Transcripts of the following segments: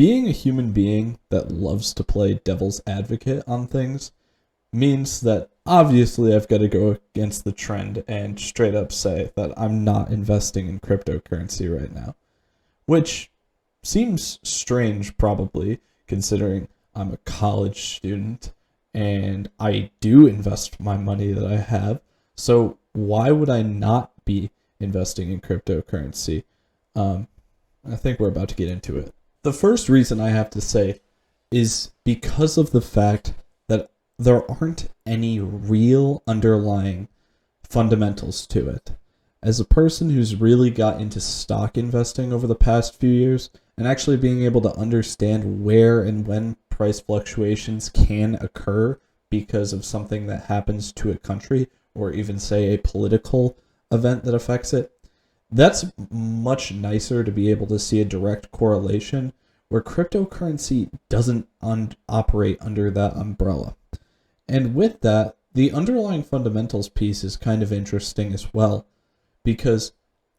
being a human being that loves to play devil's advocate on things means that obviously I've got to go against the trend and straight up say that I'm not investing in cryptocurrency right now. Which seems strange, probably, considering I'm a college student and I do invest my money that I have. So why would I not be investing in cryptocurrency? I think we're about to get into it. The first reason I have to say is because of the fact that there aren't any real underlying fundamentals to it. As a person who's really got into stock investing over the past few years, and actually being able to understand where and when price fluctuations can occur because of something that happens to a country, or even say a political event that affects it, that's much nicer to be able to see a direct correlation where cryptocurrency doesn't operate under that umbrella. And with that, the underlying fundamentals piece is kind of interesting as well, because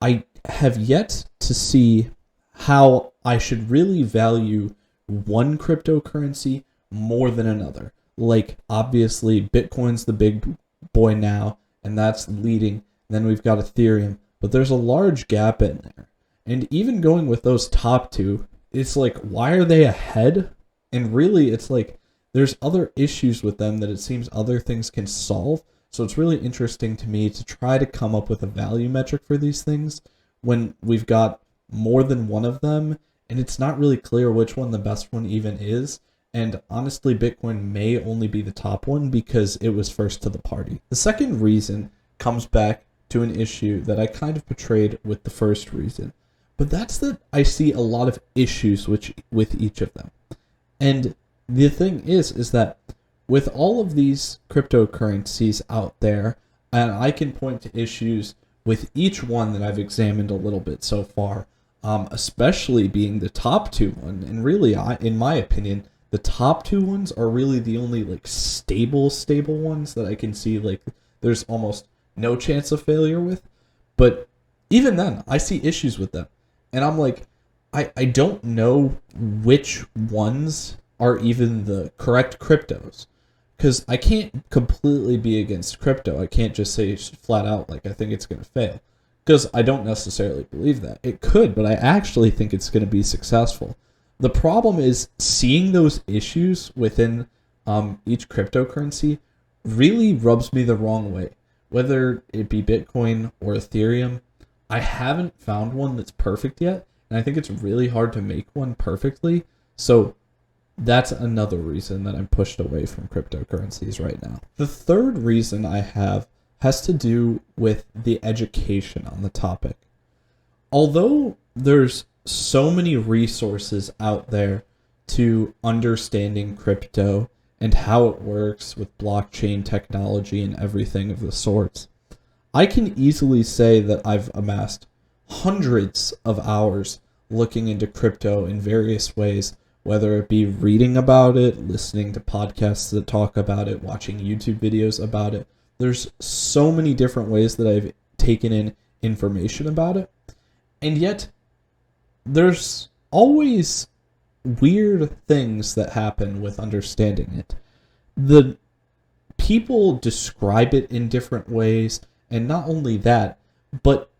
I have yet to see how I should really value one cryptocurrency more than another. Like, obviously, Bitcoin's the big boy now, and that's leading. And then we've got Ethereum, but there's a large gap in there. And even going with those top two, it's like, why are they ahead? And really, it's like, there's other issues with them that it seems other things can solve. So it's really interesting to me to try to come up with a value metric for these things when we've got more than one of them, and it's not really clear which one the best one even is. And honestly, Bitcoin may only be the top one because it was first to the party. The second reason comes back to an issue that I kind of portrayed with the first reason, but that's that I see a lot of issues with each of them. And the thing is that with all of these cryptocurrencies out there, and I can point to issues with each one that I've examined a little bit so far, especially being the top two one, and really, in my opinion, the top two ones are really the only like stable ones that I can see like there's almost no chance of failure with. But even then, I see issues with them, and I'm like, I don't know which ones are even the correct cryptos. Because I can't completely be against crypto. I can't just say flat out, like, I think it's going to fail. Because I don't necessarily believe that. It could, but I actually think it's going to be successful. The problem is seeing those issues within each cryptocurrency really rubs me the wrong way. Whether it be Bitcoin or Ethereum, I haven't found one that's perfect yet. And I think it's really hard to make one perfectly. So that's another reason that I'm pushed away from cryptocurrencies right now. The third reason I have has to do with the education on the topic. Although there's so many resources out there to understanding crypto and how it works with blockchain technology and everything of the sorts, I can easily say that I've amassed hundreds of hours looking into crypto in various ways, whether it be reading about it, listening to podcasts that talk about it, watching YouTube videos about it. There's so many different ways that I've taken in information about it. And yet, there's always weird things that happen with understanding it. The people describe it in different ways, and not only that, but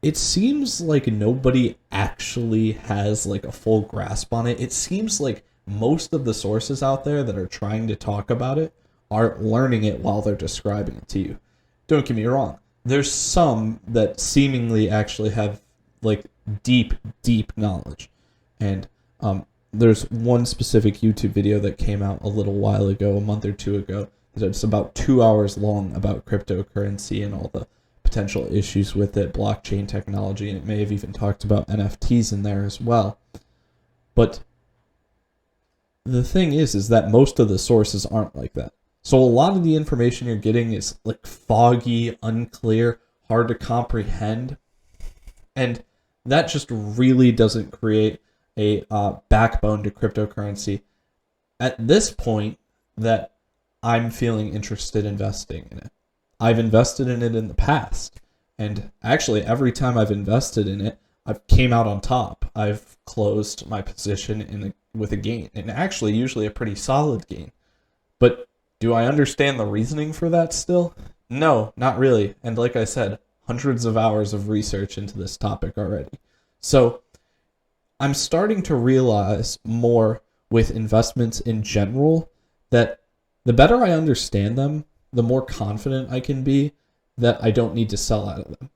it seems like nobody actually has like a full grasp on it. It seems like most of the sources out there that are trying to talk about it are learning it while they're describing it to you. Don't get me wrong. There's some that seemingly actually have like deep knowledge. And there's one specific YouTube video that came out a little while ago, a month or two ago, that's about 2 hours long about cryptocurrency and all the potential issues with it, blockchain technology, and it may have even talked about NFTs in there as well. But the thing is that most of the sources aren't like that. So a lot of the information you're getting is like foggy, unclear, hard to comprehend, and that just really doesn't create a backbone to cryptocurrency at this point that I'm feeling interested in investing in it. I've invested in it in the past, and actually every time I've invested in it, I've came out on top. I've closed my position with a gain, and actually usually a pretty solid gain. But do I understand the reasoning for that still? No, not really. And like I said, hundreds of hours of research into this topic already. So I'm starting to realize more with investments in general that the better I understand them, the more confident I can be that I don't need to sell out of them.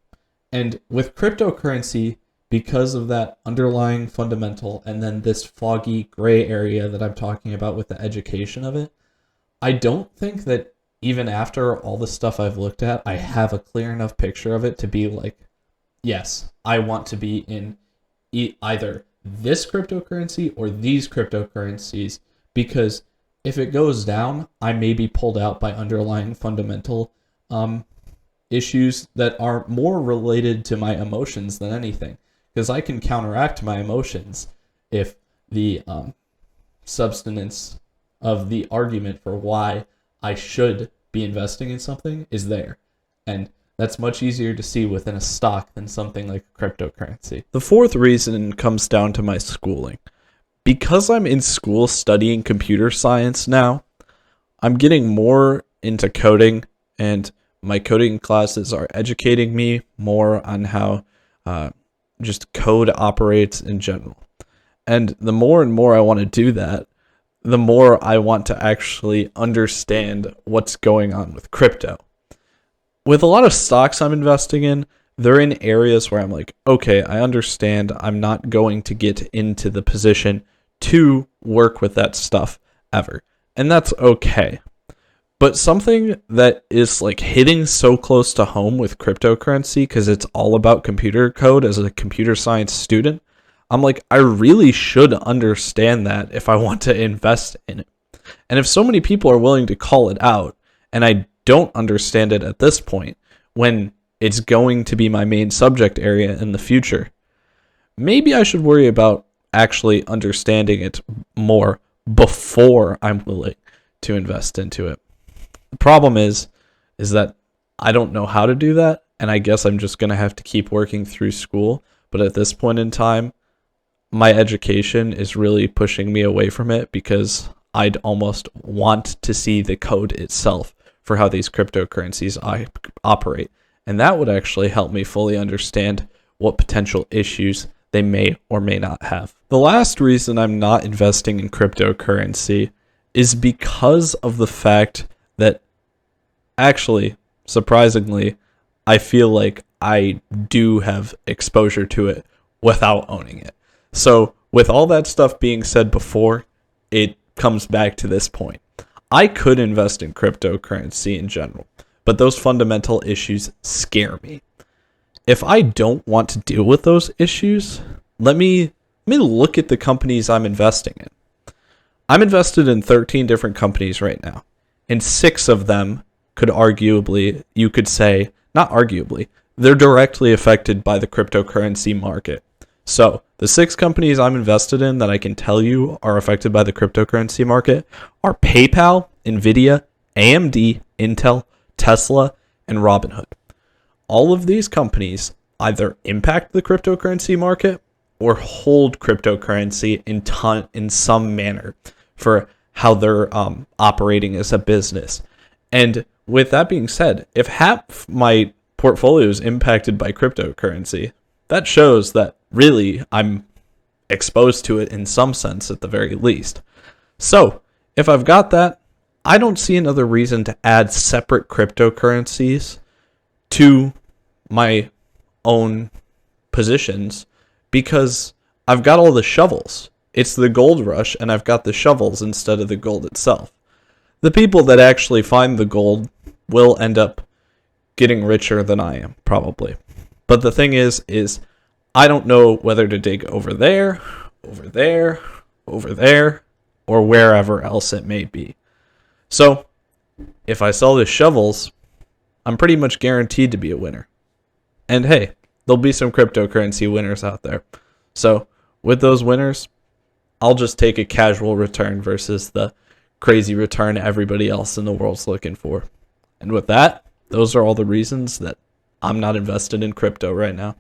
And with cryptocurrency, because of that underlying fundamental and then this foggy gray area that I'm talking about with the education of it, I don't think that even after all the stuff I've looked at, I have a clear enough picture of it to be like, yes, I want to be in either this cryptocurrency or these cryptocurrencies, because if it goes down, I may be pulled out by underlying fundamental issues that are more related to my emotions than anything, because I can counteract my emotions if the substance of the argument for why I should be investing in something is there. And that's much easier to see within a stock than something like a cryptocurrency. The fourth reason comes down to my schooling. Because I'm in school studying computer science now, I'm getting more into coding, and my coding classes are educating me more on how just code operates in general. And the more and more I want to do that, the more I want to actually understand what's going on with crypto. With a lot of stocks I'm investing in, they're in areas where I'm like, okay, I understand I'm not going to get into the position to work with that stuff ever. And that's okay. But something that is like hitting so close to home with cryptocurrency, because it's all about computer code as a computer science student, I'm like, I really should understand that if I want to invest in it. And if so many people are willing to call it out, and I don't understand it at this point, when it's going to be my main subject area in the future, maybe I should worry about actually understanding it more before I'm willing to invest into it. The problem is that I don't know how to do that, and I guess I'm just going to have to keep working through school. But at this point in time, my education is really pushing me away from it, because I'd almost want to see the code itself for how these cryptocurrencies operate. And that would actually help me fully understand what potential issues they may or may not have. The last reason I'm not investing in cryptocurrency is because of the fact that, actually, surprisingly, I feel like I do have exposure to it without owning it. So with all that stuff being said before, it comes back to this point. I could invest in cryptocurrency in general, but those fundamental issues scare me. If I don't want to deal with those issues, let me look at the companies I'm investing in. I'm invested in 13 different companies right now, and 6 of them could arguably, you could say, not arguably, they're directly affected by the cryptocurrency market. So the 6 companies I'm invested in that I can tell you are affected by the cryptocurrency market are PayPal, Nvidia, AMD, Intel, Tesla, and Robinhood. All of these companies either impact the cryptocurrency market or hold cryptocurrency in some manner for how they're operating as a business. And with that being said, if half my portfolio is impacted by cryptocurrency, that shows that really I'm exposed to it in some sense at the very least. So if I've got that, I don't see another reason to add separate cryptocurrencies to my own positions, because I've got all the shovels. It's the gold rush, and I've got the shovels instead of the gold itself. The people that actually find the gold will end up getting richer than I am, probably. But the thing is I don't know whether to dig over there, over there, over there, or wherever else it may be. So, if I sell the shovels, I'm pretty much guaranteed to be a winner. And hey, there'll be some cryptocurrency winners out there. So, with those winners, I'll just take a casual return versus the crazy return everybody else in the world's looking for. And with that, those are all the reasons that I'm not invested in crypto right now.